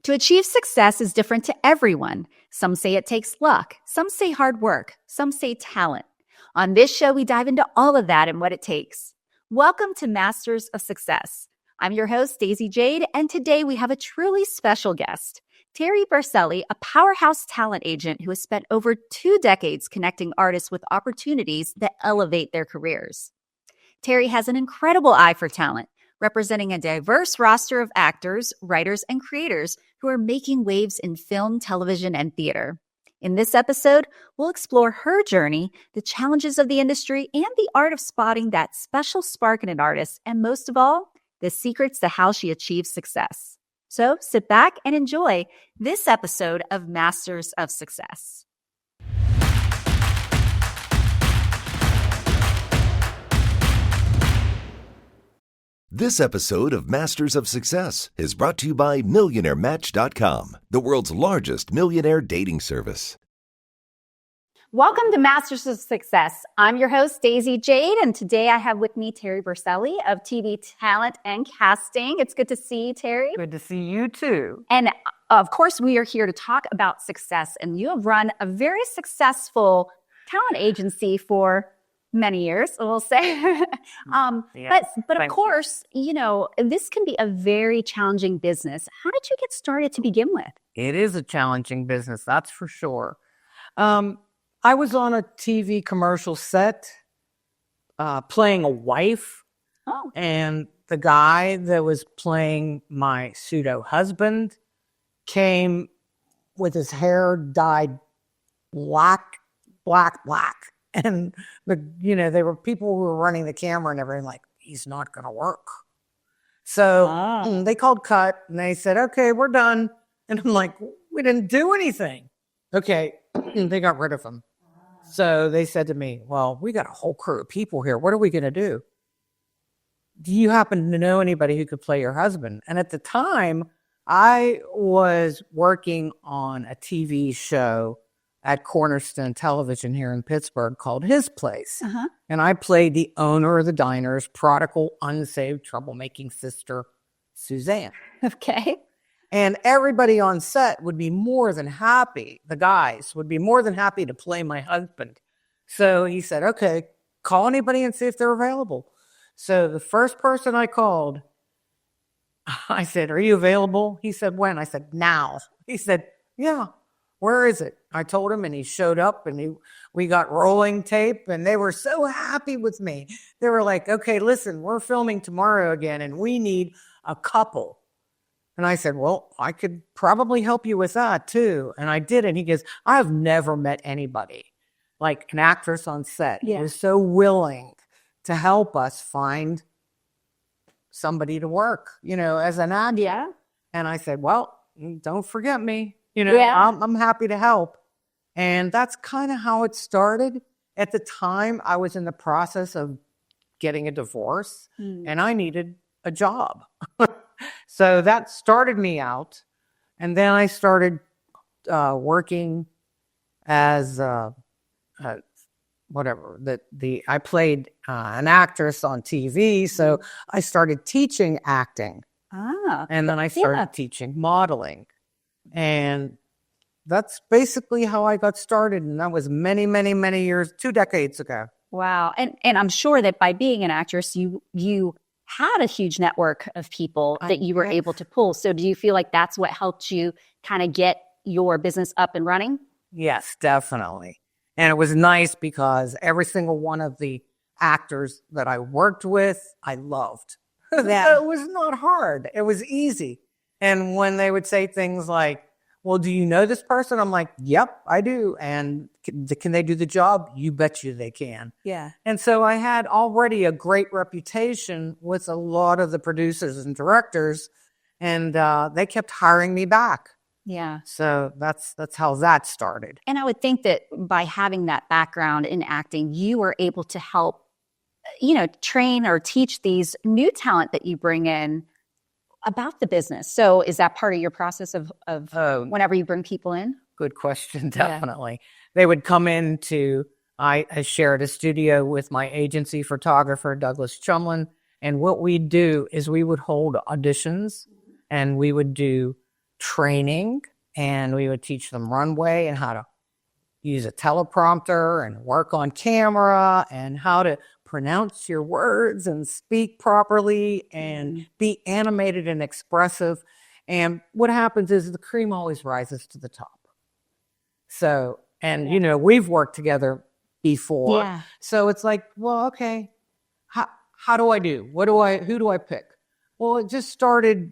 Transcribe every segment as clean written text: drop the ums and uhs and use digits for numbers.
To achieve success is different to everyone. Some say it takes luck. Some say hard work. Some say talent. On this show, we dive into all of that and what it takes. Welcome to Masters of Success. I'm your host, Daisy Jade, and today we have a truly special guest, Terri Berceli, a powerhouse talent agent who has spent over 2 decades connecting artists with opportunities that elevate their careers. Terri has an incredible eye for talent, representing a diverse roster of actors, writers, and creators who are making waves in film, television, and theater. In this episode, we'll explore her journey, the challenges of the industry, and the art of spotting that special spark in an artist, and most of all, the secrets to how she achieves success. So sit back and enjoy this episode of Masters of Success. This episode of Masters of Success is brought to you by MillionaireMatch.com, the world's largest millionaire dating service. Welcome to Masters of Success. I'm your host, Daisy Jade, and today I have with me Terri Berceli of TV Talent and Casting. It's good to see you, Terri. Good to see you too. And of course, we are here to talk about success, and you have run a very successful talent agency for many years, we'll say. Yes, but of course, you know, this can be a very challenging business. How did you get started to begin with? It is a challenging business, that's for sure. I was on a TV commercial set playing a wife. Oh. And the guy that was playing my pseudo-husband came with his hair dyed black. And there were people who were running the camera and everything like, he's not going to work. So they called cut and they said, okay, we're done. And I'm like, we didn't do anything. Okay. They got rid of him. So they said to me, well, we got a whole crew of people here. What are we going to do? Do you happen to know anybody who could play your husband? And at the time, I was working on a TV show at Cornerstone Television here in Pittsburgh called His Place. Uh-huh. And I played the owner of the diner's prodigal, unsaved, troublemaking sister, Suzanne. Okay. And everybody on set would be more than happy, the guys would be more than happy to play my husband. So he said, okay, call anybody and see if they're available. So the first person I called, I said, are you available? He said, when? I said, now. He said, yeah. Where is it? I told him and he showed up and we got rolling tape and they were so happy with me. They were like, okay, listen, we're filming tomorrow again and we need a couple. And I said, well, I could probably help you with that too. And I did. And he goes, I've never met anybody like an actress on set who is so willing to help us find somebody to work, as an actor. Yeah. And I said, well, don't forget me. I'm happy to help. And that's kind of how it started. At the time, I was in the process of getting a divorce and I needed a job. So that started me out. And then I started working as I played an actress on TV. So I started teaching acting. And then I started teaching modeling. And that's basically how I got started. And that was many, many, many years, 2 decades ago. Wow. And I'm sure that by being an actress, you had a huge network of people that you were able to pull. So do you feel like that's what helped you kind of get your business up and running? Yes, definitely. And it was nice because every single one of the actors that I worked with, I loved. It was not hard. It was easy. And when they would say things like, well, do you know this person? I'm like, yep, I do. And can they do the job? You bet you they can. Yeah. And so I had already a great reputation with a lot of the producers and directors, and they kept hiring me back. Yeah. So that's how that started. And I would think that by having that background in acting, you were able to help, train or teach these new talent that you bring in about the business. So is that part of your process of whenever you bring people in? Good question, definitely. They would come into, I shared a studio with my agency photographer, Douglas Chumlin, and what we'd do is we would hold auditions and we would do training, and we would teach them runway and how to use a teleprompter and work on camera and how to pronounce your words and speak properly and be animated and expressive. And what happens is the cream always rises to the top. So, and you know, we've worked together before. Yeah. So it's like, well, okay, how do I do? Who do I pick? Well, it just started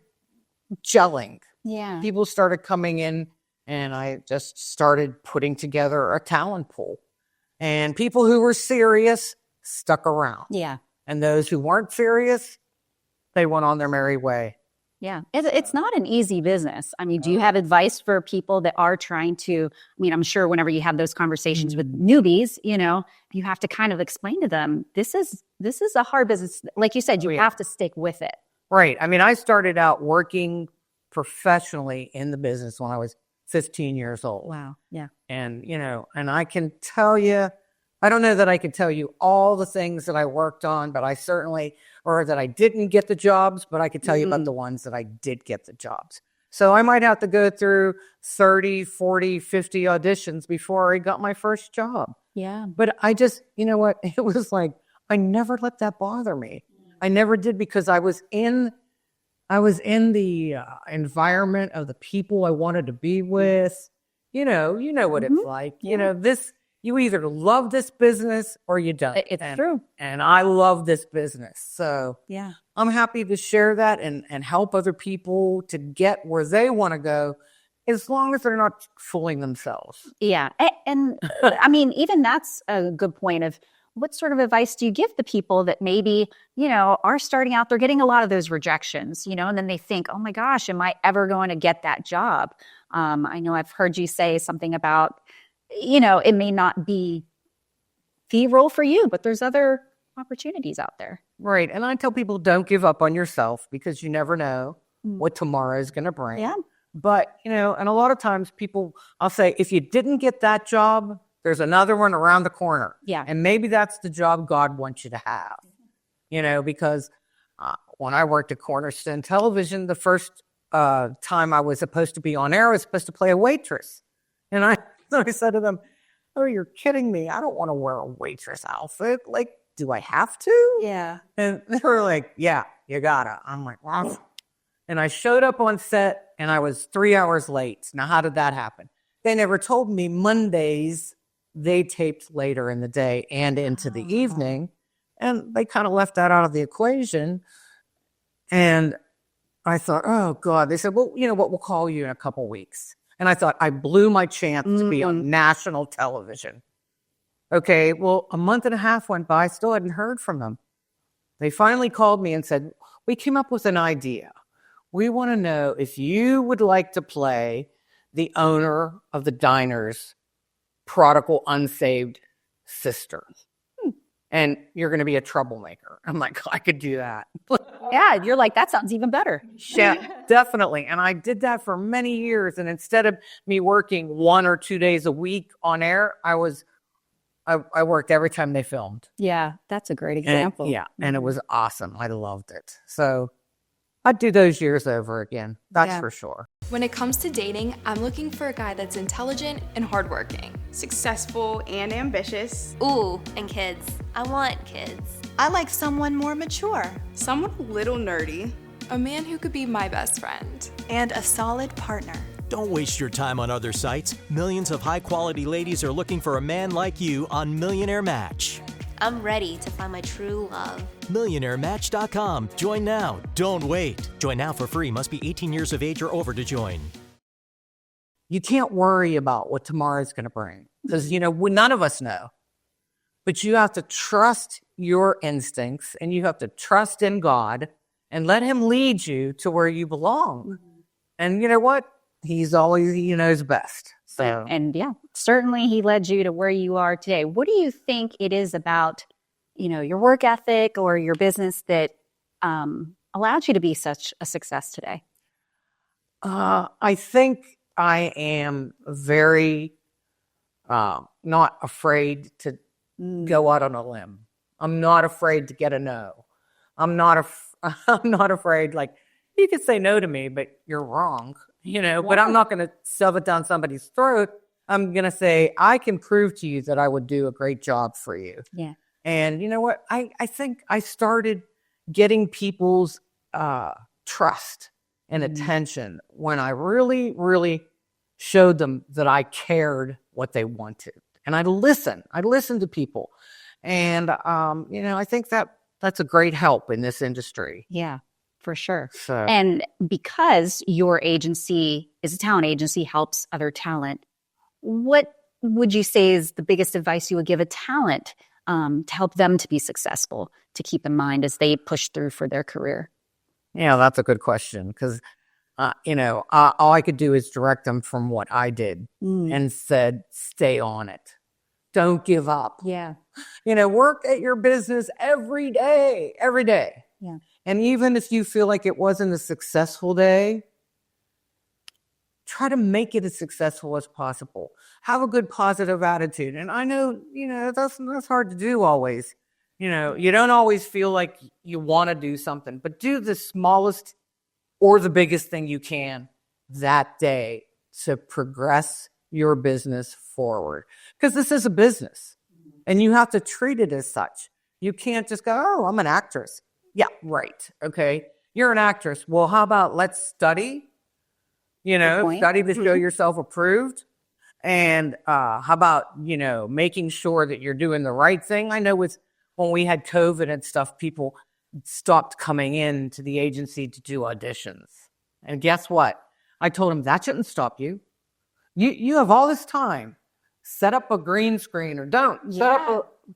gelling. Yeah. People started coming in, and I just started putting together a talent pool. And people who were serious stuck around. Yeah. And those who weren't serious, they went on their merry way. Yeah. It's not an easy business. I mean, do you have advice for people that are trying to, I mean, I'm sure whenever you have those conversations with newbies, you know, you have to kind of explain to them, this is a hard business. Like you said, you have to stick with it. Right. I mean, I started out working professionally in the business when I was 15 years old. Wow. Yeah. And, you know, and I can tell you, I don't know that I can tell you all the things that I worked on, but I certainly, or that I didn't get the jobs, but I could tell you about the ones that I did get the jobs. So I might have to go through 30, 40, 50 auditions before I got my first job. Yeah. But I just, you know what, it was like, I never let that bother me. I never did, because I was in the environment of the people I wanted to be with. You know what it's like. Yeah. You know, you either love this business or you don't. It's true. And I love this business. So Yeah. I'm happy to share that and help other people to get where they want to go, as long as they're not fooling themselves. Yeah. And I mean, even that's a good point of what sort of advice do you give the people that maybe, you know, are starting out, they're getting a lot of those rejections, you know, and then they think, oh my gosh, am I ever going to get that job? I know I've heard you say something about, you know, it may not be the role for you, but there's other opportunities out there. Right. And I tell people, don't give up on yourself, because you never know what tomorrow is going to bring. Yeah. But, you know, and a lot of times I'll say, if you didn't get that job, there's another one around the corner. Yeah. And maybe that's the job God wants you to have, you know, because when I worked at Cornerstone Television, the first time I was supposed to be on air, I was supposed to play a waitress. And I said to them, oh, you're kidding me. I don't want to wear a waitress outfit. Like, do I have to? Yeah. And they were like, yeah, you gotta. I'm like, wow. And I showed up on set and I was 3 hours late. Now, how did that happen? They never told me Mondays they taped later in the day and into the evening. And they kind of left that out of the equation. And I thought, oh, God. They said, well, you know what? We'll call you in a couple weeks. And I thought, I blew my chance to be on national television. Okay, well, a month and a half went by. Still hadn't heard from them. They finally called me and said, we came up with an idea. We want to know if you would like to play the owner of the diner's prodigal, unsaved sister. And you're going to be a troublemaker. I'm like, I could do that. Yeah. You're like, that sounds even better. Yeah, definitely. And I did that for many years. And instead of me working 1 or 2 days a week on air, I worked every time they filmed. Yeah. That's a great example. And it was awesome. I loved it. So I'd do those years over again. That's for sure. When it comes to dating, I'm looking for a guy that's intelligent and hardworking. Successful and ambitious. Ooh, and kids. I want kids. I like someone more mature. Someone a little nerdy. A man who could be my best friend. And a solid partner. Don't waste your time on other sites. Millions of high-quality ladies are looking for a man like you on Millionaire Match. I'm ready to find my true love. MillionaireMatch.com. Join now. Don't wait. Join now for free. Must be 18 years of age or over to join. You can't worry about what tomorrow's going to bring, because, you know, none of us know. But you have to trust your instincts, and you have to trust in God and let him lead you to where you belong. And you know what? He knows best. So, and yeah, certainly he led you to where you are today. What do you think it is about, you know, your work ethic or your business that allowed you to be such a success today? I think I am very not afraid to go out on a limb. I'm not afraid to get a no. I'm not afraid. Like, You could say no to me, but you're wrong, but I'm not going to shove it down somebody's throat. I'm going to say, I can prove to you that I would do a great job for you. Yeah. And you know what? I think I started getting people's trust and attention when I really, really showed them that I cared what they wanted. And I listened to people. And, I think that's a great help in this industry. Yeah, for sure. So, And because your agency is a talent agency, helps other talent, what would you say is the biggest advice you would give a talent to help them to be successful, to keep in mind as they push through for their career? yeah, that's a good question because, all I could do is direct them from what I did and said, stay on it. Don't give up. Yeah. Work at your business every day. Yeah. And even if you feel like it wasn't a successful day, try to make it as successful as possible. Have a good positive attitude. And I know, that's hard to do always. You don't always feel like you want to do something, but do the smallest or the biggest thing you can that day to progress your business forward. Because this is a business and you have to treat it as such. You can't just go, oh, I'm an actress. Yeah, right. Okay. You're an actress. Well, how about let's study, study to show yourself approved. And how about, making sure that you're doing the right thing? I know when we had COVID and stuff, people stopped coming in to the agency to do auditions. And guess what? I told them that shouldn't stop you. You have all this time. Set up a green screen or don't.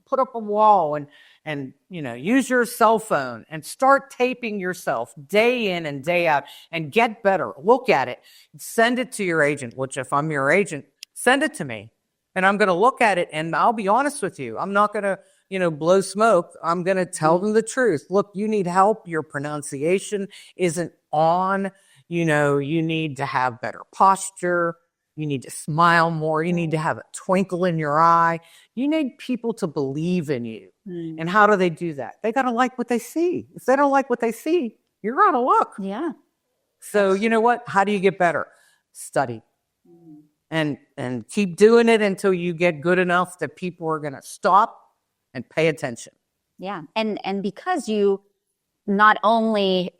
Put up a wall and use your cell phone and start taping yourself day in and day out and get better. Look at it. Send it to your agent, which if I'm your agent, send it to me. And I'm going to look at it and I'll be honest with you. I'm not going to blow smoke. I'm going to tell them the truth. Look, you need help. Your pronunciation isn't on. You need to have better posture. You need to smile more. You need to have a twinkle in your eye. You need people to believe in you. And how do they do that? They got to like what they see. If they don't like what they see, you're out of luck. Yeah. So you know what? How do you get better? Study. And keep doing it until you get good enough that people are going to stop and pay attention. Yeah. And because you not only,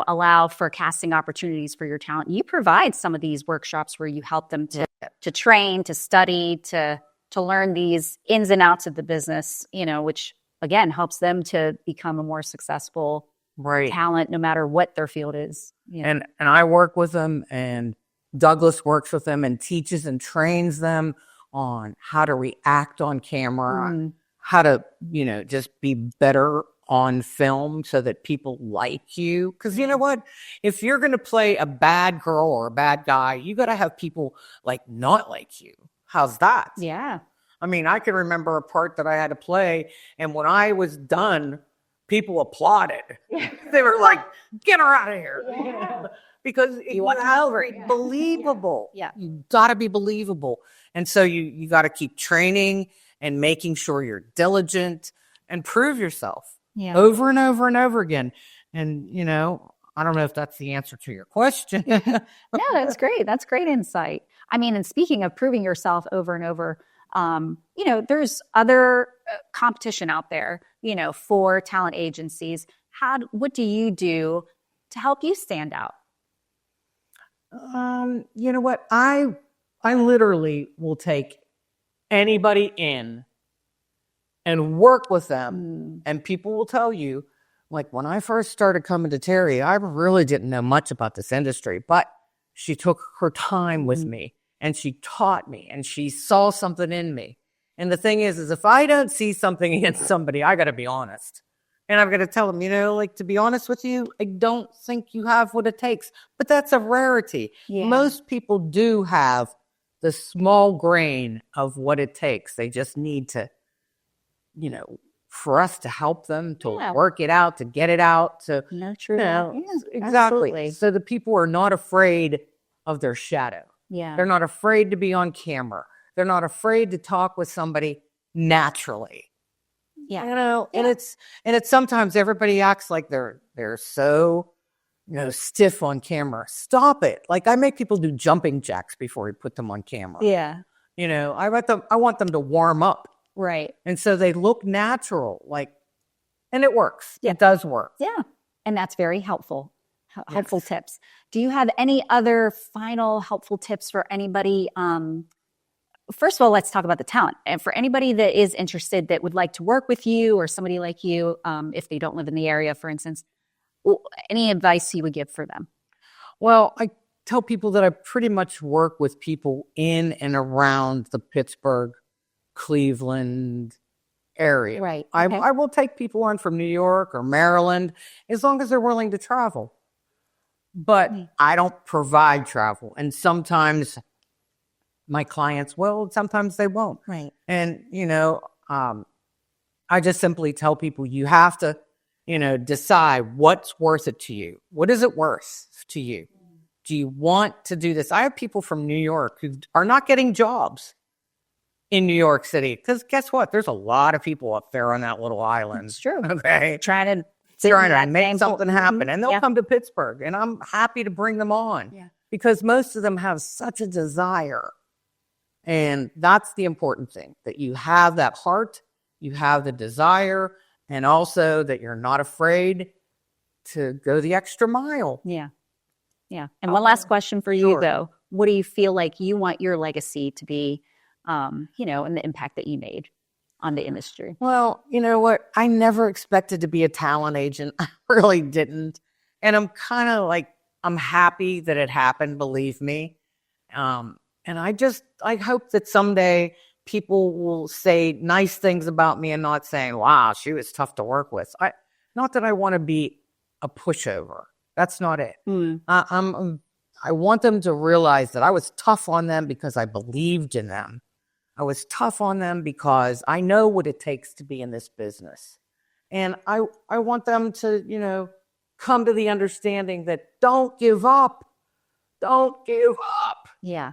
allow for casting opportunities for your talent, you provide some of these workshops where you help them to train, to study, to learn these ins and outs of the business, which again helps them to become a more successful talent, no matter what their field is. And I work with them, and Douglas works with them and teaches and trains them on how to react on camera, how to, just be better on film so that people like you. Because you know what? If you're going to play a bad girl or a bad guy, you got to have people not like you. How's that? Yeah. I mean, I can remember a part that I had to play, and when I was done, people applauded. They were like, get her out of here. Yeah. Because you want to be believable. Yeah. You got to be believable. And so you got to keep training and making sure you're diligent and prove yourself over and over and over again. And, I don't know if that's the answer to your question. No, that's great. That's great insight. I mean, and speaking of proving yourself over and over, there's other competition out there, for talent agencies. What do you do to help you stand out? You know what? I literally will take anybody in and work with them. And people will tell you, when I first started coming to Terri, I really didn't know much about this industry, but she took her time with me and she taught me and she saw something in me. And the thing is if I don't see something in somebody, I got to be honest. And I'm going to tell them, to be honest with you, I don't think you have what it takes. But that's a rarity. Yeah. Most people do have the small grain of what it takes. They just need to, for us to help them, to work it out, to get it out. To, no, true. Exactly. Absolutely. So the people are not afraid of their shadow. Yeah. They're not afraid to be on camera. They're not afraid to talk with somebody naturally. Yeah. And it's sometimes everybody acts like they're so, stiff on camera. Stop it. Like, I make people do jumping jacks before we put them on camera. Yeah. I want them to warm up. Right. And so they look natural, and it works. Yeah. It does work. Yeah. And that's very helpful. Helpful tips. Do you have any other final helpful tips for anybody? First of all, let's talk about the talent. And for anybody that is interested that would like to work with you or somebody like you, if they don't live in the area, for instance, any advice you would give for them? Well, I tell people that I pretty much work with people in and around the Pittsburgh, Cleveland area. Right. Okay. I will take people on from New York or Maryland as long as they're willing to travel. But I don't provide travel. And sometimes my clients will, sometimes they won't. Right. And, I just simply tell people you have to, decide what's worth it to you. What is it worth to you? Do you want to do this? I have people from New York who are not getting jobs in New York City because guess what? There's a lot of people up there on that little island. It's true. Okay. Trying to make something happen. And they'll come to Pittsburgh and I'm happy to bring them on because most of them have such a desire. And that's the important thing, that you have that heart, you have the desire, and also that you're not afraid to go the extra mile. Yeah. Yeah. And one last question for you, though. What do you feel like you want your legacy to be, and the impact that you made on the industry? Well, you know what? I never expected to be a talent agent. I really didn't. And I'm kind of I'm happy that it happened, believe me. And I hope that someday people will say nice things about me and not saying, wow, she was tough to work with. Not that I want to be a pushover. That's not it. I want them to realize that I was tough on them because I believed in them. I was tough on them because I know what it takes to be in this business. And I want them to, come to the understanding that don't give up. Don't give up. Yeah.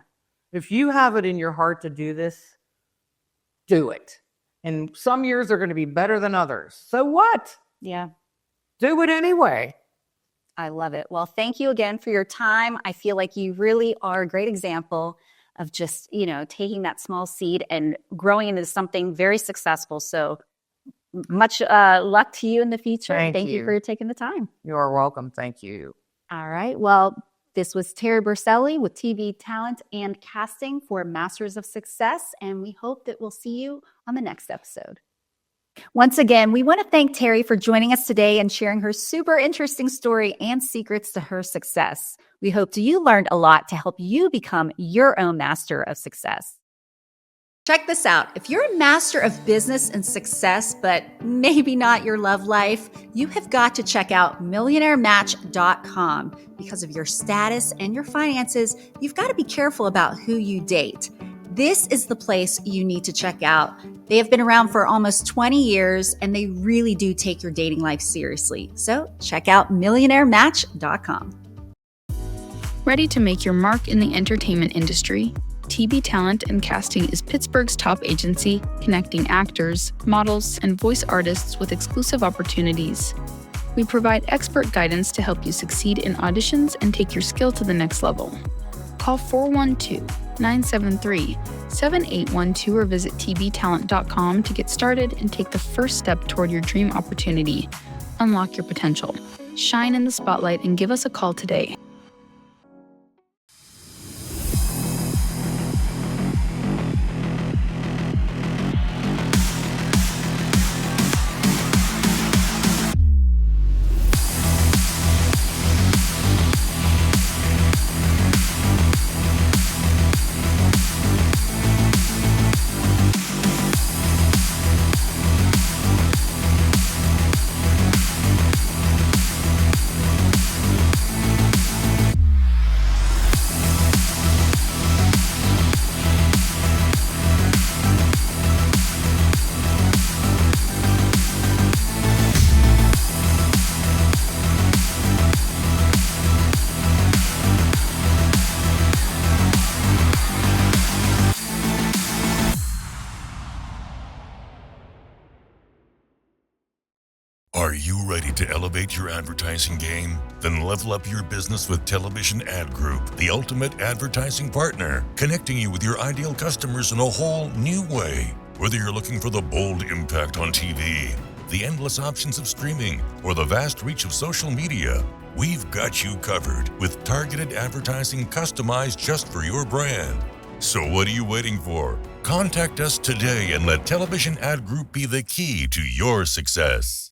If you have it in your heart to do this, do it. And some years are going to be better than others. So what? Yeah. Do it anyway. I love it. Well, thank you again for your time. I feel like you really are a great example of just, taking that small seed and growing into something very successful. So much luck to you in the future. Thank you for taking the time. You're welcome. Thank you. All right. Well, this was Terri Berceli with TV Talent and Casting for Masters of Success, and we hope that we'll see you on the next episode. Once again, we want to thank Terri for joining us today and sharing her super interesting story and secrets to her success. We hope you learned a lot to help you become your own master of success. Check this out. If you're a master of business and success, but maybe not your love life, you have got to check out millionairematch.com. Because of your status and your finances, you've got to be careful about who you date. This is the place you need to check out. They have been around for almost 20 years, and they really do take your dating life seriously. So check out millionairematch.com. Ready to make your mark in the entertainment industry? TB Talent and Casting is Pittsburgh's top agency, connecting actors, models, and voice artists with exclusive opportunities. We provide expert guidance to help you succeed in auditions and take your skill to the next level. Call 412-973-7812 or visit tbtalent.com to get started and take the first step toward your dream opportunity. Unlock your potential. Shine in the spotlight and give us a call today. to elevate your advertising game? Then level up your business with Television Ad Group, the ultimate advertising partner, connecting you with your ideal customers in a whole new way. Whether you're looking for the bold impact on TV, the endless options of streaming, or the vast reach of social media, we've got you covered with targeted advertising customized just for your brand. So what are you waiting for? Contact us today and let Television Ad Group be the key to your success.